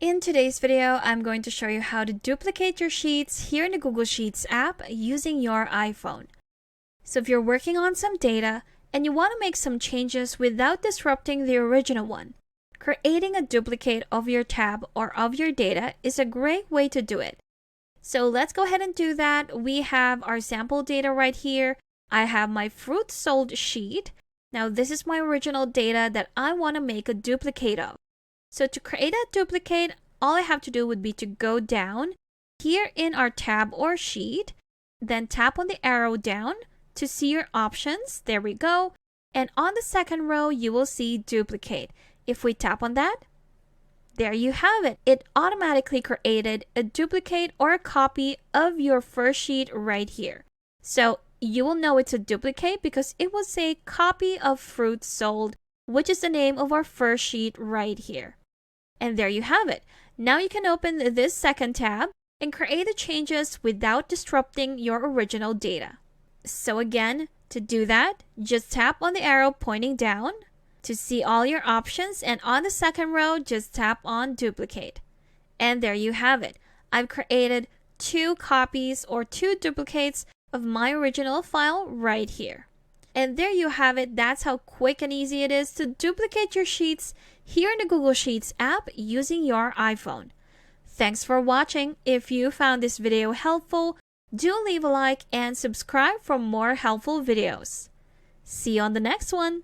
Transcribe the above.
In today's video, I'm going to show you how to duplicate your sheets here in the Google Sheets app using your iPhone. So if you're working on some data and you want to make some changes without disrupting the original one, creating a duplicate of your tab or of your data is a great way to do it. So let's go ahead and do that. We have our sample data right here. I have my fruit sold sheet. Now this is my original data that I want to make a duplicate of. So to create a duplicate, all I have to do would be to go down here in our tab or sheet, then tap on the arrow down to see your options. There we go. And on the second row, you will see duplicate. If we tap on that, there you have it. It automatically created a duplicate or a copy of your first sheet right here. So you will know it's a duplicate because it will say copy of fruit sold, which is the name of our first sheet right here. And there you have it. Now you can open this second tab and create the changes without disrupting your original data. So again, to do that, just tap on the arrow pointing down to see all your options, and on the second row, just tap on duplicate. And there you have it. I've created two copies or two duplicates of my original file right here. And there you have it. That's how quick and easy it is to duplicate your sheets here in the Google Sheets app using your iPhone. Thanks for watching. If you found this video helpful, do leave a like and subscribe for more helpful videos. See you on the next one.